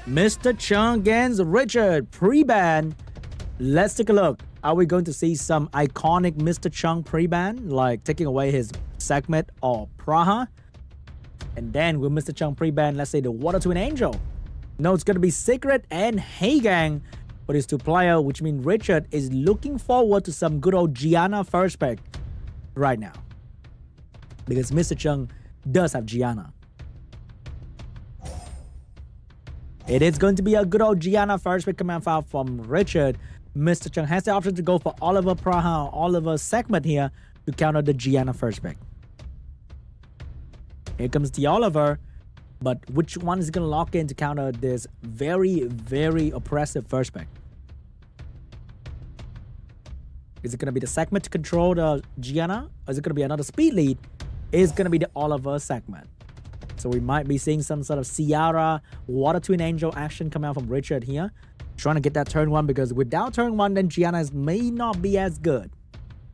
MR.CHUNG against Richard, pre-ban. Let's take a look. Are we going to see some iconic MR.CHUNG pre-ban, like taking away his segment or Praha? And then will MR.CHUNG pre-ban, let's say, the Water Twin Angel? No, it's going to be Secret and Heigang for these two players, which means Richard is looking forward to some good old Gianna first pick right now. Because MR.CHUNG does have Gianna. It is going to be a good old Gianna first pick coming out from Richard. MR.CHUNG has the option to go for Oliver Praha, Oliver segment here to counter the Gianna first pick. Here comes the Oliver, but which one is going to lock in to counter this very, very oppressive first pick? Is it going to be the segment to control the Gianna? Or is it going to be another speed lead? It's going to be the Oliver segment. So we might be seeing some sort of Ciara, Water Twin Angel action come out from Richard here. Trying to get that turn 1, because without turn 1, then Gianna may not be as good.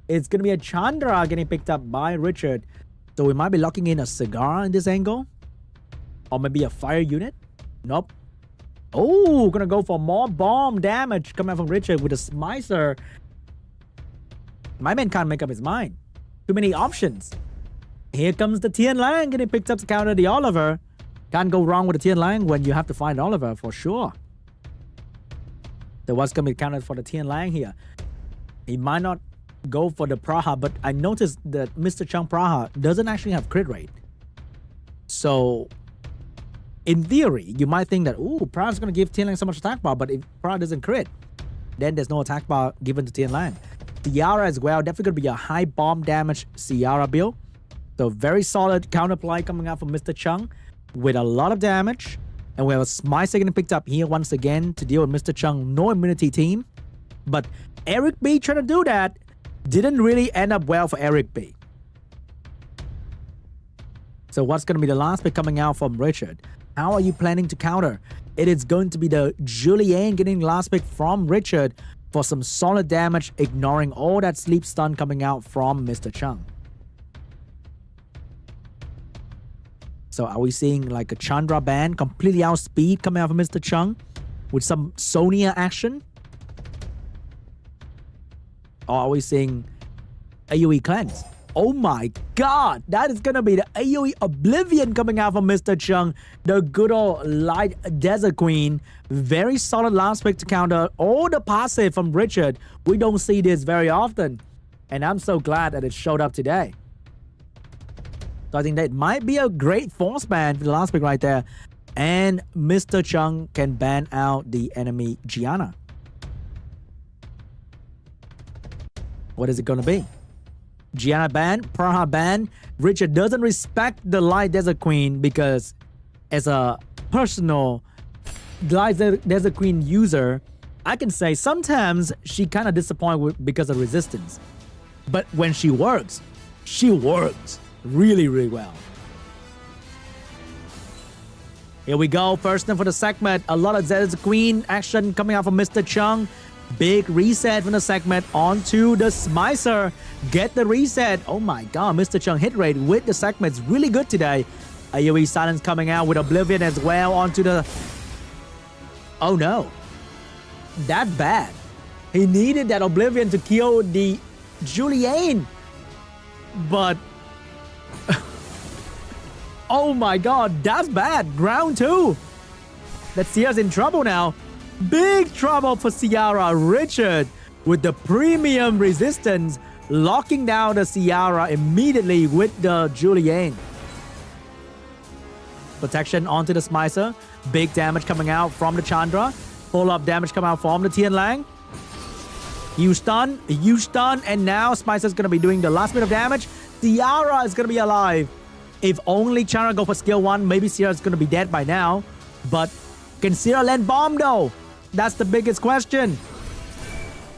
It's going to be a Chandra getting picked up by Richard. So we might be locking in a Cigar in this angle. Or maybe a fire unit. Nope. Oh, going to go for more bomb damage coming out from Richard with a Smicer. My man can't make up his mind. Too many options. Here comes the Tian Lang getting picked up to counter the Oliver. Can't go wrong with the Tian Lang when you have to find Oliver for sure. So what's going to be countered for the Tian Lang here? He might not go for the Praha, but I noticed that MR.CHUNG Praha doesn't actually have crit rate. So in theory, you might think that, ooh, Praha's going to give Tian Lang so much attack bar, but if Praha doesn't crit, then there's no attack bar given to Tian Lang. Ciara as well, definitely going to be a high bomb damage Ciara build. So very solid counterplay coming out from MR.CHUNG with a lot of damage. And we have a Smicer getting picked up here once again to deal with MR.CHUNG no immunity team. But Eric B trying to do that didn't really end up well for Eric B. So what's going to be the last pick coming out from Richard? How are you planning to counter? It is going to be the Julianne getting the last pick from Richard for some solid damage, ignoring all that sleep stun coming out from MR.CHUNG. So are we seeing like a Chandra ban completely outspeed coming out from MR.CHUNG with some Sonia action? Or are we seeing AoE cleanse? Oh my god, that is gonna be the AoE Oblivion coming out from MR.CHUNG, the good old Light Desert Queen. Very solid last pick to counter all the passive from Richard. We don't see this very often, and I'm so glad that it showed up today. So I think that might be a great force ban for the last pick right there. And MR.CHUNG can ban out the enemy Gianna. What is it going to be? Gianna ban, Praha ban. Richard doesn't respect the Light Desert Queen because as a personal Light Desert Queen user, I can say sometimes she kind of disappoints because of resistance. But when she works really, really well. Here we go. First one for the segment. A lot of Desert Queen action coming out from MR.CHUNG. Big reset from the segment onto the Smicer. Get the reset. Oh my god, MR.CHUNG hit rate with the segment is really good today. AoE silence coming out with Oblivion as well onto the... Oh no. That bad. He needed that Oblivion to kill the Julianne. But... oh my god, that's bad. Round 2. That Ciara's in trouble now. Big trouble for Ciara. Richard with the premium resistance locking down the Ciara immediately with the Julianne. Protection onto the Smicer. Big damage coming out from the Chandra. Full up damage coming out from the Tian Lang. You stun, and now Smicer's going to be doing the last bit of damage. Ciara is going to be alive. If only Chandra go for skill 1, maybe Ciara's going to be dead by now. But can Ciara land bomb though? That's the biggest question.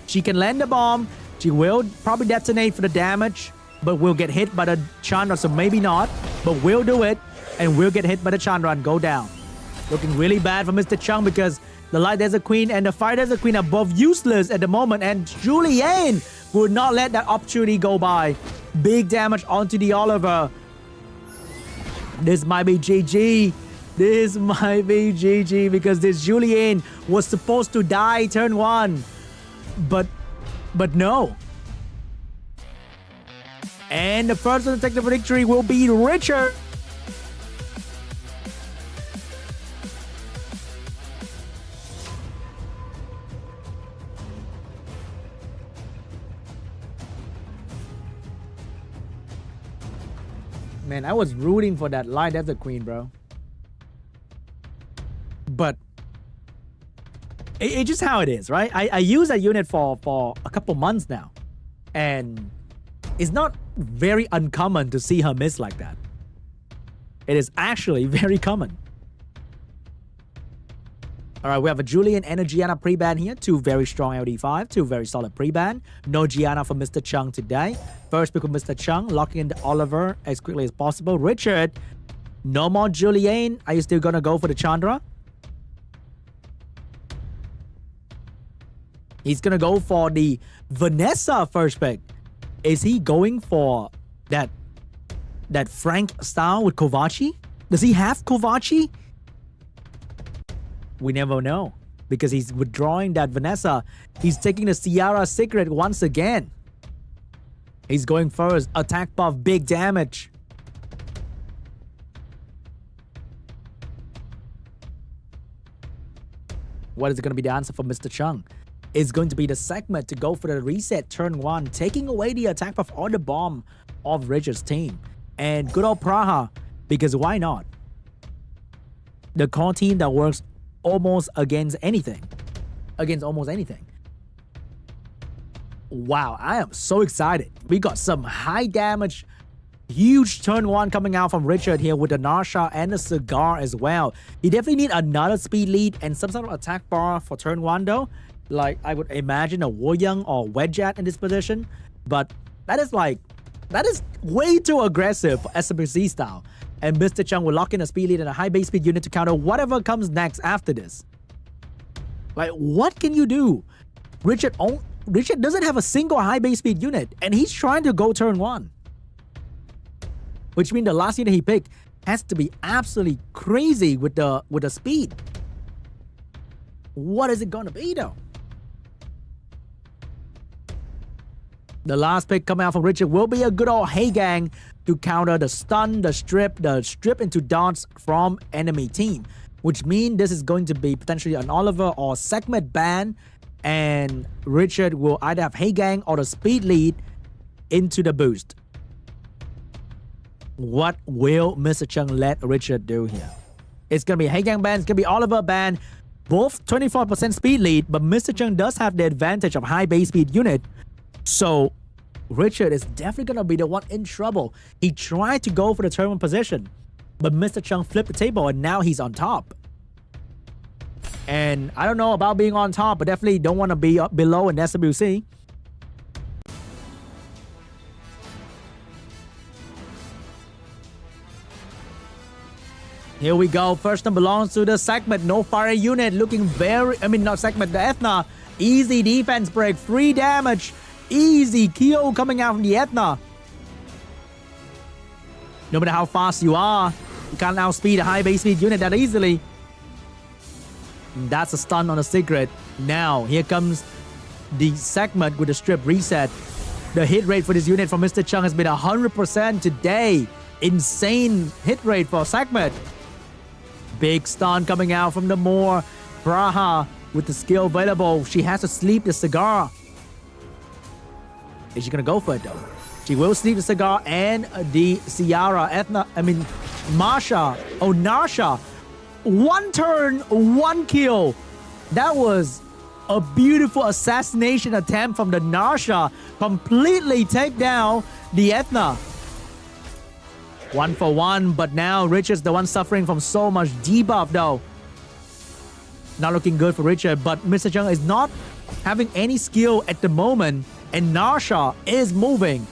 She can land the bomb. She will probably detonate for the damage, but will get hit by the Chandra, so maybe not. But we'll do it, and we'll get hit by the Chandra and go down. Looking really bad for MR.CHUNG because the Light Desert Queen and the Fire Desert Queen are both useless at the moment, and Julianne would not let that opportunity go by. Big damage onto the Oliver. This might be GG. This might be GG because this Julien was supposed to die turn 1. But no. And the first one to take the victory will be Richard. Man, I was rooting for that Light Desert Queen, bro. But it's just how it is, right? I use that unit for a couple months now. And it's not very uncommon to see her miss like that. It is actually very common. Alright, we have a Julien and a Gianna pre-ban here. 2 very strong LD5, 2 very solid pre-ban. No Gianna for Mr. Chung today. First pick with Mr. Chung, locking in the Oliver as quickly as possible. Richard, no more Julien. Are you still gonna go for the Chandra? He's gonna go for the Vanessa first pick. Is he going for that Frank style with Kovaci? Does he have Kovaci? We never know because he's withdrawing that Vanessa. He's taking the Ciara secret once again. He's going first. Attack buff, big damage. What is going to be the answer for Mr. Chung? It's going to be the segment to go for the reset turn 1, taking away the attack buff or the bomb of Richard's team. And good old Praha, because why not? The core team that works almost against anything. Against almost anything. Wow, I am so excited. We got some high damage, huge turn 1 coming out from Richard here with the Narsha and the Cigar as well. You definitely need another speed lead and some sort of attack bar for turn 1 though. Like, I would imagine a Woyoung or Wedgeat in this position. But that is way too aggressive for SWC style. And Mr. Chung will lock in a speed lead and a high base speed unit to counter whatever comes next after this. Like, what can you do? Richard doesn't have a single high base speed unit, and he's trying to go turn 1. Which means the last unit he picked has to be absolutely crazy with the speed. What is it gonna be though? The last pick coming out from Richard will be a good old Hey Gang to counter the stun, the strip into dots from enemy team. Which means this is going to be potentially an Oliver or segment ban. And Richard will either have Hey Gang or the speed lead into the boost. What will Mr. Chung let Richard do here? It's going to be Hey Gang ban, it's going to be Oliver ban. Both 24% speed lead, but Mr. Chung does have the advantage of high base speed unit. So Richard is definitely going to be the one in trouble. He tried to go for the turn 1 position, but Mr. Chung flipped the table and now he's on top. And I don't know about being on top, but definitely don't want to be up below in SWC. Here we go. First one belongs to the segment. No fire unit looking very... not segment. The Ethna. Easy defense break. Free damage. Easy kill coming out from the Ethna. No matter how fast you are, you can't outspeed a high base speed unit that easily. That's a stun on a secret. Now, here comes the segment with the strip reset. The hit rate for this unit from Mr. Chung has been 100% today. Insane hit rate for segment. Big stun coming out from the Moore. Praha with the skill available. She has to sleep the Cigar. Is she gonna go for it though? She will sleep the Cigar and the Ciara. Marsha. Oh, Narsha. 1 turn, 1 kill. That was a beautiful assassination attempt from the Narsha. Completely take down the Ethna. 1 for 1, but now Richard's the one suffering from so much debuff though. Not looking good for Richard, but Mr. Chung is not having any skill at the moment, and Narsha is moving.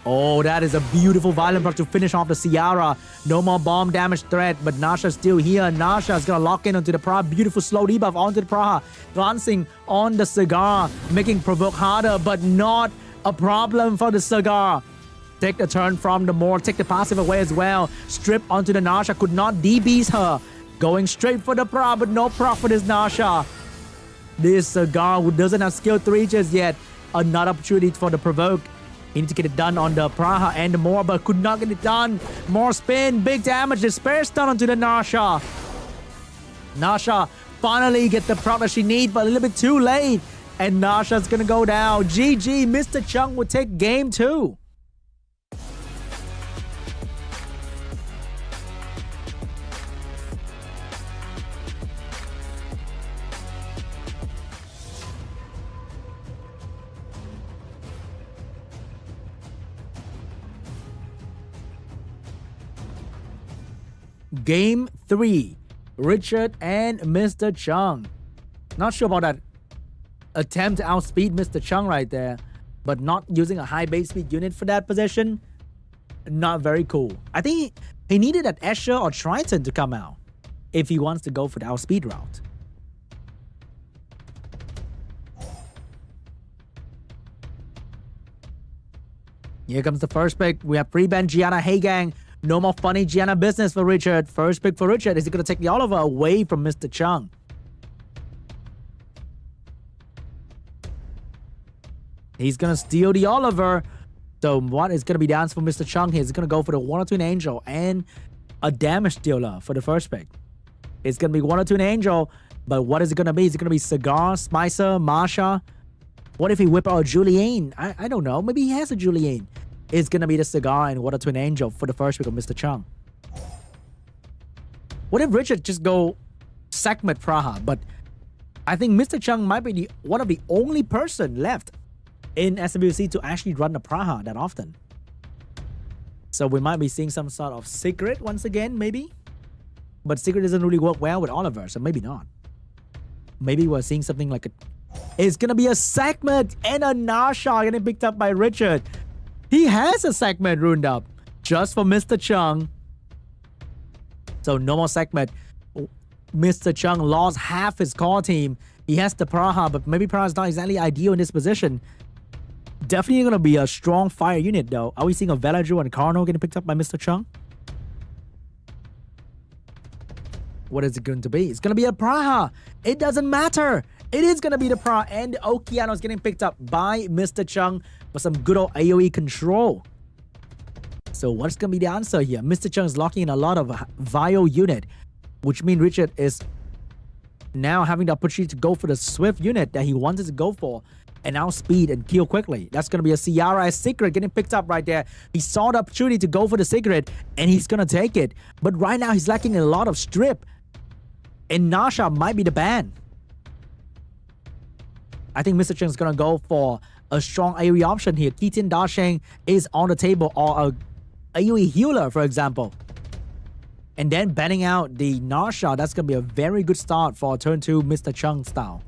Oh, that is a beautiful violent block to finish off the Ciara. No more bomb damage threat, but Nasha's still here. Nasha is gonna lock in onto the Praha. Beautiful slow debuff onto the Praha. Glancing on the Cigar, making provoke harder, but not a problem for the Cigar. Take the turn from the Moor, take the passive away as well. Strip onto the Nasha, could not DBs her. Going straight for the Pra, but no proc for this Nasha. This Cigar, who doesn't have skill 3 just yet, another opportunity for the provoke. He needs to get it done on the Praha and the Moor, but could not get it done. More spin, big damage, the spare stun onto the Nasha. Nasha finally get the proc that she needs, but a little bit too late. And Nasha's gonna go down. GG, Mr. Chung will take game 2. Game 3, Richard and Mr. Chung. Not sure about that attempt to outspeed Mr. Chung right there, but not using a high base speed unit for that position, not very cool. I think he needed that Escher or Triton to come out if he wants to go for the outspeed route. Here comes the first pick. We have pre-ban Gianna Heigang. No more funny Gianna business for Richard. First pick for Richard. Is he going to take the Oliver away from Mr. Chung? He's going to steal the Oliver. So what is going to be the answer for Mr. Chung here? He's going to go for the 1/2 Angel and a damage dealer for the first pick. It's going to be 1/2 Angel, but what is it going to be? Is it going to be Cigar, Spicer, Marsha? What if he whip out a Julianne? I don't know. Maybe he has a Julianne. It's going to be the Cigar and 1/2 Angel for the first pick of Mr. Chung. What if Richard just go Sekhmet Praha? But I think Mr. Chung might be one of the only person left in SWC to actually run the Praha that often. So we might be seeing some sort of secret once again, maybe. But secret doesn't really work well with Oliver, so maybe not. Maybe we're seeing something like a... It's going to be a Sekhmet and a Nasha getting picked up by Richard. He has a Sekhmet runed up just for Mr. Chung. So no more Sekhmet. Mr. Chung lost half his core team. He has the Praha, but maybe Praha is not exactly ideal in this position. Definitely going to be a strong fire unit though. Are we seeing a Veladru and Carno getting picked up by Mr. Chung? What is it going to be? It's going to be a Praha. It doesn't matter. It is going to be the Praha, and Okeanos getting picked up by Mr. Chung for some good old AoE control. So what's going to be the answer here? Mr. Chung is locking in a lot of Vio unit, which means Richard is now having the opportunity to go for the Swift unit that he wanted to go for and outspeed and kill quickly. That's going to be a Ciara as Secret getting picked up right there. He saw the opportunity to go for the Secret and he's going to take it. But right now he's lacking a lot of strip. And Nasha might be the ban. I think Mr. Chung is going to go for a strong AoE option here. Keaton Dasheng is on the table, or a AoE healer, for example. And then banning out the Nasha. That's going to be a very good start for turn 2 Mr. Chung style.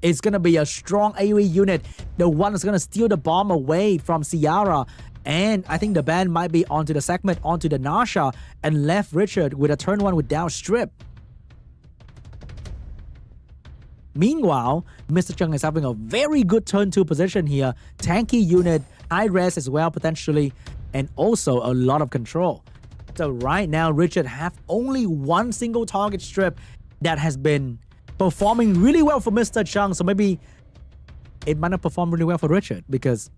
It's going to be a strong AoE unit. The one that's going to steal the bomb away from Ciara. And I think the ban might be onto the Sekhmet, onto the Nasha, and left Richard with a turn 1 without strip. Meanwhile, Mr. Chung is having a very good turn 2 position here. Tanky unit, high res as well potentially, and also a lot of control. So right now, Richard have only one single target strip that has been performing really well for Mr. Chung. So maybe it might not perform really well for Richard because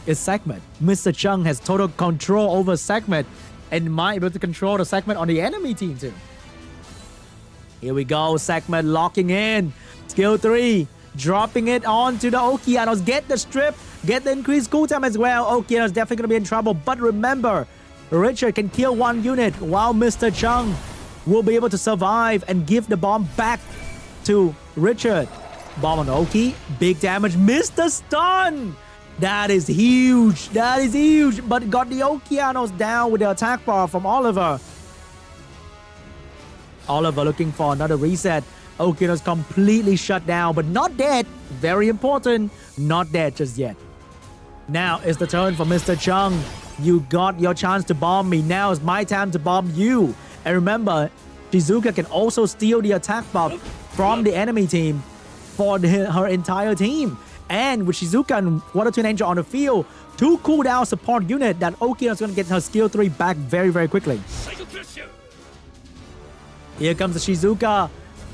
it's Sekhmet. Mr. Chung has total control over Sekhmet and might be able to control the Sekhmet on the enemy team too. Here we go, Sekhmet locking in. Skill 3, dropping it onto the Okeanos. Get the strip, get the increased cooltime as well. Okeanos definitely going to be in trouble. But remember, Richard can kill one unit while Mr. Chung will be able to survive and give the bomb back to Richard. Bomb on Oki, big damage, missed the stun. That is huge. That is huge. But got the Okeanos down with the attack bar from Oliver. Oliver looking for another reset. Okeanos completely shut down, but not dead. Very important. Not dead just yet. Now is the turn for Mr. Chung. You got your chance to bomb me. Now is my time to bomb you. And remember, Shizuka can also steal the attack buff from the enemy team for her entire team. And with Shizuka and Water Twin Angel on the field, 2 cooldown support unit, that Okinawa is going to get her skill 3 back very, very quickly. Here comes the Shizuka.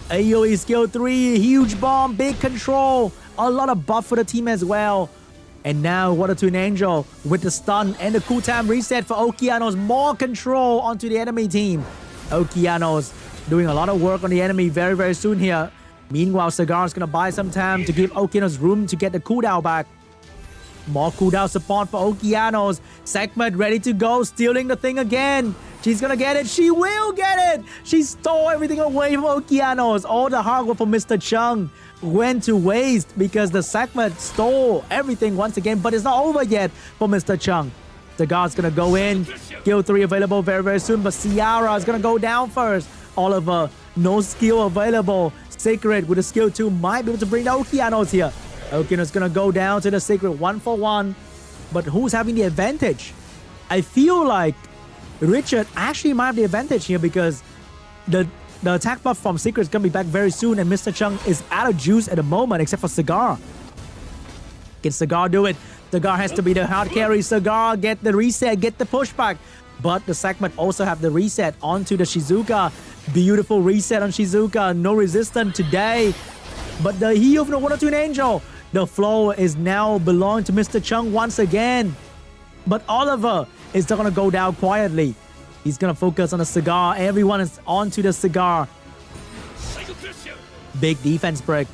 AoE skill 3, huge bomb, big control, a lot of buff for the team as well. And now Water Twin Angel with the stun and the cooldown reset for Okeanos, more control onto the enemy team. Okeanos doing a lot of work on the enemy very, very soon here. Meanwhile, Cigar is going to buy some time to give Okeanos room to get the cooldown back. More cooldown support for Okeanos. Segment ready to go, stealing the thing again. She's gonna get it. She will get it. She stole everything away from Okeanos. All the hard work for MR.CHUNG went to waste because the segment stole everything once again. But it's not over yet for MR.CHUNG. Cigar's gonna go in. Skill 3 available very, very soon. But Ciara is gonna go down first. Oliver, no skill available. Secret with a skill 2 might be able to bring down Okeanos here. Okeanos gonna go down to the Secret 1-for-1. But who's having the advantage? I feel like Richard actually might have the advantage here because the attack buff from Secret is going to be back very soon and MR.CHUNG is out of juice at the moment except for Cigar. Can Cigar do it? Cigar has to be the hard carry. Cigar get the reset, get the pushback. But the segment also have the reset onto the Shizuka. Beautiful reset on Shizuka. No resistance today. But the heal from the Water Twin Angel. The flow is now belonging to MR.CHUNG once again. But Oliver is not going to go down quietly. He's going to focus on the Cigar. Everyone is onto the Cigar. Big defense break.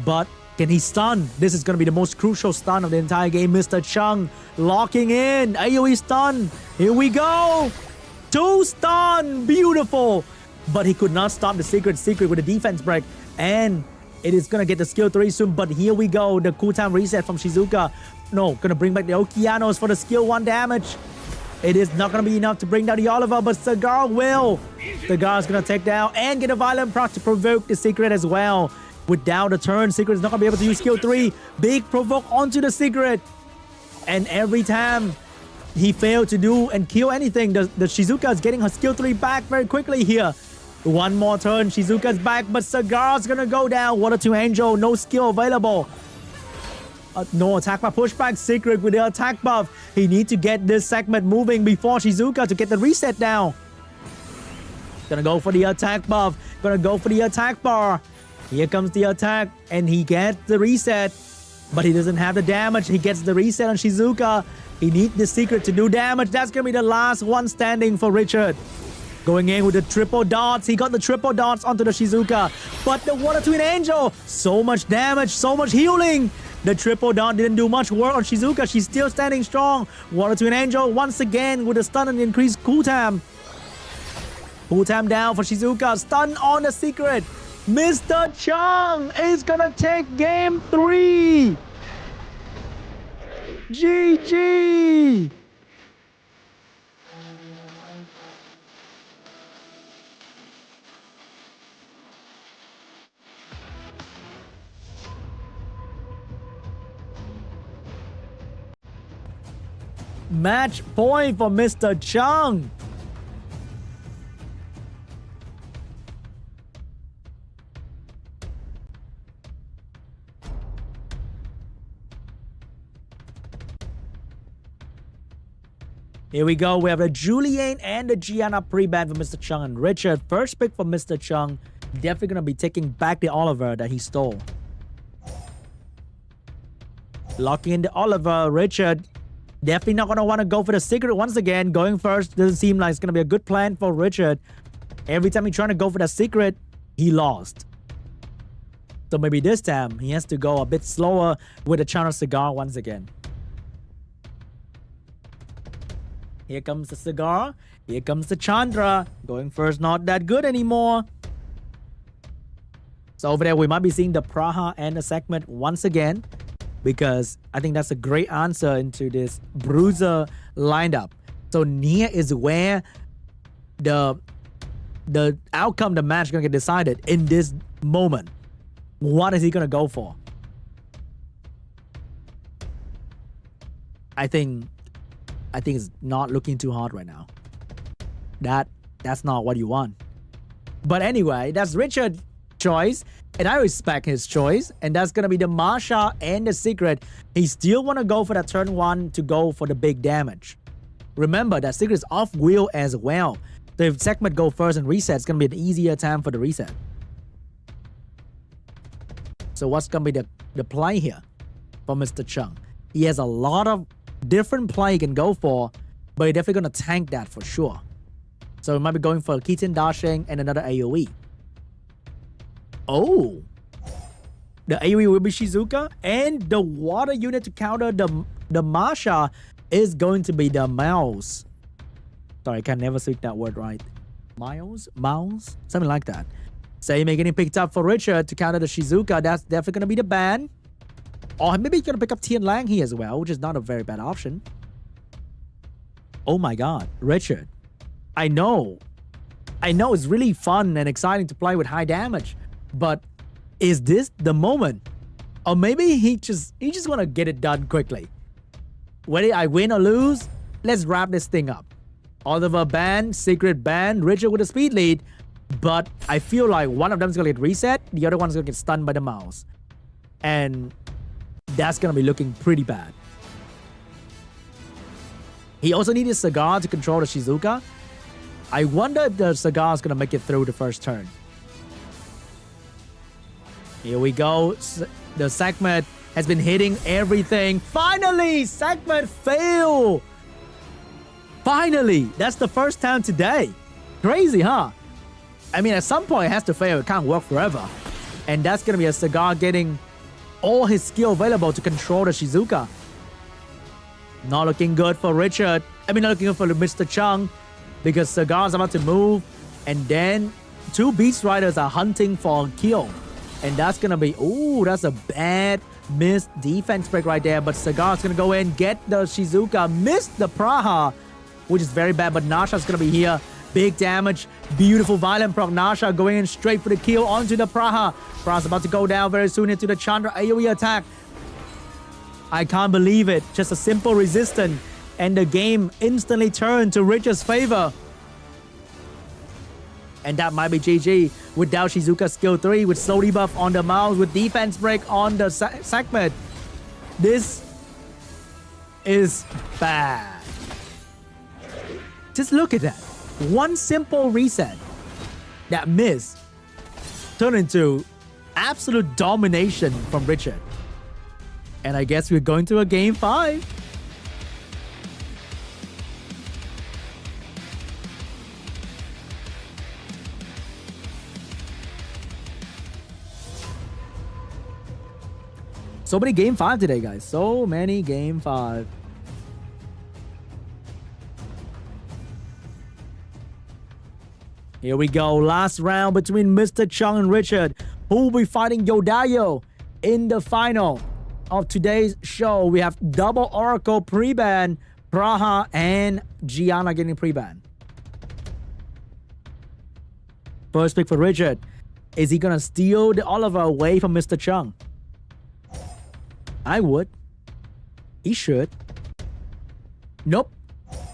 But can he stun? This is going to be the most crucial stun of the entire game. MR.CHUNG locking in. AoE stun. Here we go. 2 stun. Beautiful. But he could not stop the Secret with a defense break. And it is going to get the skill 3 soon. But here we go. The cooldown reset from Shizuka. No, going to bring back the Okeanos for the skill 1 damage. It is not going to be enough to bring down the Oliver, but Cigar will. Cigar is going to take down and get a violent proc to provoke the Secret as well. Without a turn, Secret is not going to be able to use skill 3. Big provoke onto the Secret. And every time he failed to do and kill anything, the Shizuka is getting her skill 3 back very quickly here. One more turn, Shizuka's back, but Cigar's going to go down. Water Twin Angel, no skill available. No attack buff pushback. Secret with the attack buff. He needs to get this segment moving before Shizuka to get the reset down. Gonna go for the attack buff. Gonna go for the attack bar. Here comes the attack and he gets the reset. But he doesn't have the damage. He gets the reset on Shizuka. He needs the Secret to do damage. That's gonna be the last one standing for Richard. Going in with the triple dots. He got the triple dots onto the Shizuka. But the Water Twin Angel. So much damage. So much healing. The triple dot didn't do much work on Shizuka. She's still standing strong. Water Twin Angel once again with a stun and increased cooldown. Cooldown down for Shizuka. Stun on the Secret. MR.CHUNG is gonna take game 3. GG. Match point for MR.CHUNG. Here we go. We have the Julian and the Gianna pre-ban for MR.CHUNG and Richard. First pick for MR.CHUNG. Definitely going to be taking back the Oliver that he stole. Locking in the Oliver. Richard definitely not going to want to go for the Secret once again. Going first doesn't seem like it's going to be a good plan for Richard. Every time he's trying to go for the Secret, he lost. So maybe this time he has to go a bit slower with the China Cigar once again. Here comes the Cigar. Here comes the Chandra. Going first, not that good anymore. So over there, we might be seeing the Praha and the segment once again. Because I think that's a great answer into this Bruiser lineup. So Nia is where the outcome, the match is going to get decided in this moment. What is he going to go for? I think it's not looking too hard right now. That's not what you want. But anyway, that's Richard choice, and I respect his choice, and that's gonna be the Masha and the Secret. He still wanna go for that turn 1 to go for the big damage. Remember, that Secret is off wheel as well. So if Segment go first and reset, it's gonna be an easier time for the reset. So what's gonna be the play here for Mr. Chung? He has a lot of different play he can go for, but he's definitely gonna tank that for sure. So he might be going for a Kitten dashing and another AoE. Oh, the AoE will be Shizuka, and the water unit to counter the Masha is going to be the mouse. Sorry, I can never speak that word right. Mouse, something like that. Sayame getting picked up for Richard to counter the Shizuka. That's definitely gonna be the ban. Or maybe he's gonna pick up Tian Lang here as well, which is not a very bad option. Oh my God, Richard. I know it's really fun and exciting to play with high damage, but is this the moment? Or maybe he just want to get it done quickly. Whether I win or lose, let's wrap this thing up. Oliver ban, Secret ban, Richard with a speed lead, but I feel like one of them is going to get reset, the other one's going to get stunned by the mouse. And that's going to be looking pretty bad. He also needed a Cigar to control the Shizuka. I wonder if the Cigar is going to make it through the first turn. Here we go. The Segment has been hitting everything. Finally, Segment failed. Finally, that's the first time today. Crazy, huh? I mean, at some point it has to fail. It can't work forever. And that's going to be a Cigar getting all his skill available to control the Shizuka. Not looking good for Richard. I mean, not looking good for Mr. Chung, because Cigar's about to move, and then two Beast Riders are hunting for a kill. And that's gonna be, ooh, that's a bad missed defense break right there. But Cigar's gonna go in, get the Shizuka, miss the Praha, which is very bad, but Nasha's gonna be here. Big damage, beautiful violent proc. Nasha going in straight for the kill onto the Praha. Praha's about to go down very soon into the Chandra AoE attack. I can't believe it. Just a simple resistance, and the game instantly turned to Richard's favor. And that might be GG without Shizuka skill 3, with slow debuff on the mouse, with defense break on the Segment. This is bad. Just look at that. One simple reset that missed turned into absolute domination from Richard. And I guess we're going to a game 5. So many game 5 today, guys. So many game 5. Here we go. Last round between Mr. Chung and Richard, who will be fighting Yodayo in the final of today's show. We have double Oracle pre-ban, Praha and Gianna getting pre-ban. First pick for Richard. Is he gonna steal the Oliver away from Mr. Chung? I would. He should. Nope.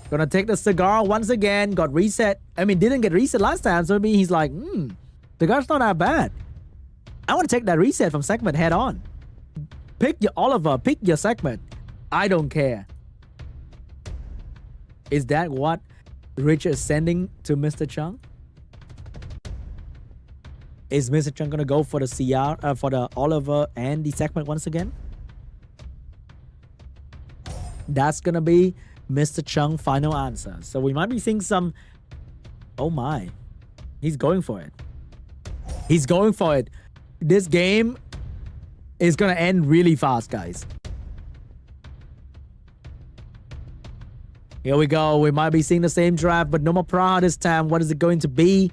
Gonna take the Cigar once again. Got reset. I mean, didn't get reset last time, so maybe he's like, Cigar's not that bad. I want to take that reset from Segment head on. Pick your Oliver, pick your Segment. I don't care. Is that what Richard is sending to Mr. Chung? Is Mr. Chung gonna go for the CR, for the Oliver and the Segment once again? That's gonna be Mr. Chung final answer. So we might be seeing some. Oh my, he's going for it. He's going for it. This game is gonna end really fast, guys. Here we go. We might be seeing the same draft, but no more Praha this time. What is it going to be?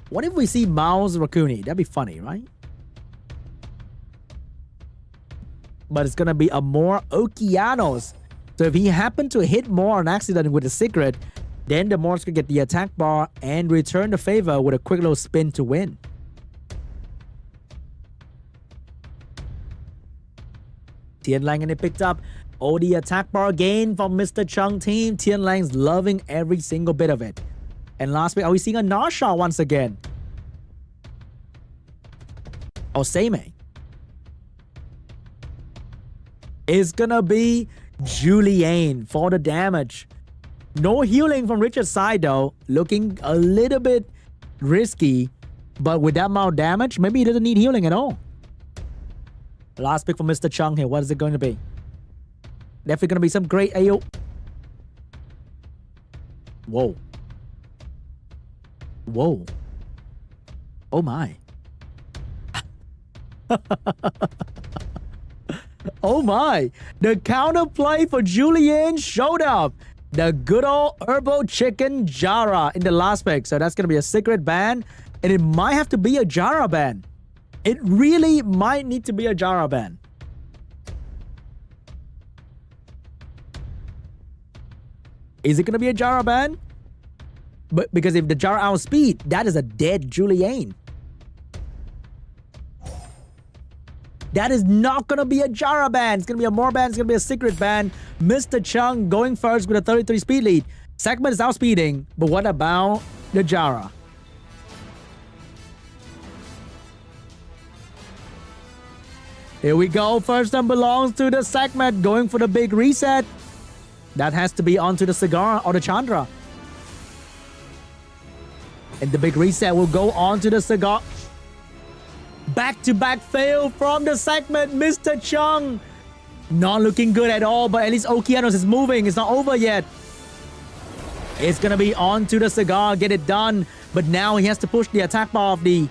What if we see Mao's Rakuni? That'd be funny, right? But it's gonna be a more Okeanos. So if he happened to hit more on accident with the Secret, then the Morse could get the attack bar and return the favor with a quick little spin to win. Tian Lang, and it picked up all the attack bar again from Mr. Chung team. Tian Lang's loving every single bit of it. And last week, are we seeing a Nasha once again? or Seimei. It's gonna be Julian for the damage. No healing from Richard's side though. Looking a little bit risky. But with that amount of damage, maybe he doesn't need healing at all. Last pick for Mr. Chung here. What is it going to be? Definitely going to be some great AO. Whoa. Whoa. Oh my. Oh my. The counterplay for Julian showed up. The good old Herbal Chicken Jara in the last pick. So that's going to be a secret ban. And it might have to be a Jara ban. It really might need to be a Jara ban. Is it going to be a Jara ban? But because if the Jara outspeed, that is a dead Julian. That is not going to be a Jara ban. It's going to be a more ban. It's going to be a secret ban. Mr. Chung going first with a 33 speed lead. Segment is outspeeding. But what about the Jara? Here we go. First one belongs to the segment. Going for the big reset. That has to be onto the Cigar or the Chandra. And the big reset will go onto the Cigar. Back-to-back fail from the segment. Mr. Chung. Not looking good at all, but at least Okeanos is moving. It's not over yet. It's going to be onto the Cigar. Get it done. But now he has to push the attack bar of the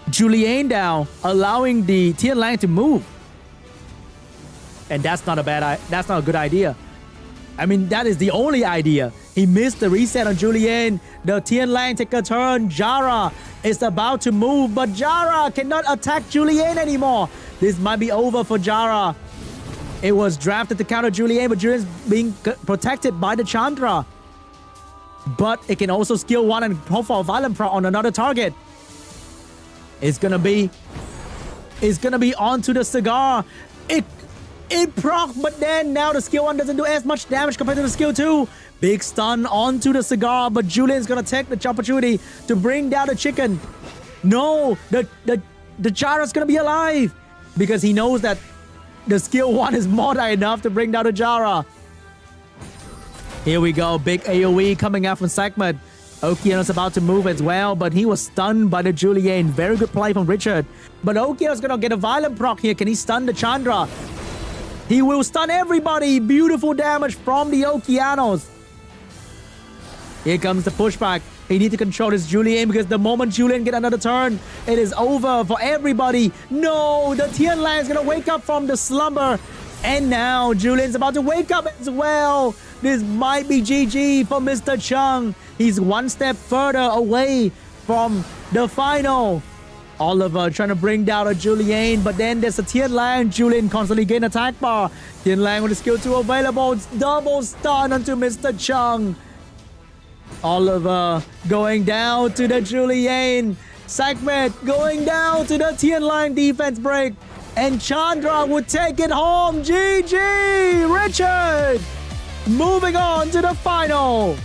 Julian down, allowing the Tian Lang to move. And that's not a good idea. I mean, that is the only idea. He missed the reset on Julian. The Tian Lang take a turn. Jara is about to move, but Jara cannot attack Julian anymore. This might be over for Jara. It was drafted to counter Julian, but Julian's being protected by the Chandra. But it can also skill 1 and hope for a violent proc on another target. It's gonna be onto the Cigar. It proc, but then now the skill 1 doesn't do as much damage compared to the skill 2. Big stun onto the Cigar, but Julian's gonna take the opportunity to bring down the chicken. No, the Jara's gonna be alive because he knows that the skill 1 is more than enough to bring down the Jara. Here we go, big AoE coming out from segment. Okeanos about to move as well, but he was stunned by the Julian. Very good play from Richard. But Okeanos gonna get a violent proc here. Can he stun the Chandra? He will stun everybody. Beautiful damage from the Okeanos. Here comes the pushback. He needs to control this Julian because the moment Julian get another turn, it is over for everybody. No, the Tian Lang is gonna wake up from the slumber. And now Julian's about to wake up as well. This might be GG for Mr. Chung. He's one step further away from the final. Oliver trying to bring down a Julian, but then there's a Tian Lang. Julian constantly gain attack bar. Tian Lang with the skill 2 available. It's double stun onto Mr. Chung. Oliver going down to the Julian. Segment going down to the Tian Lang defense break. And Chandra would take it home. GG! Richard! Moving on to the final.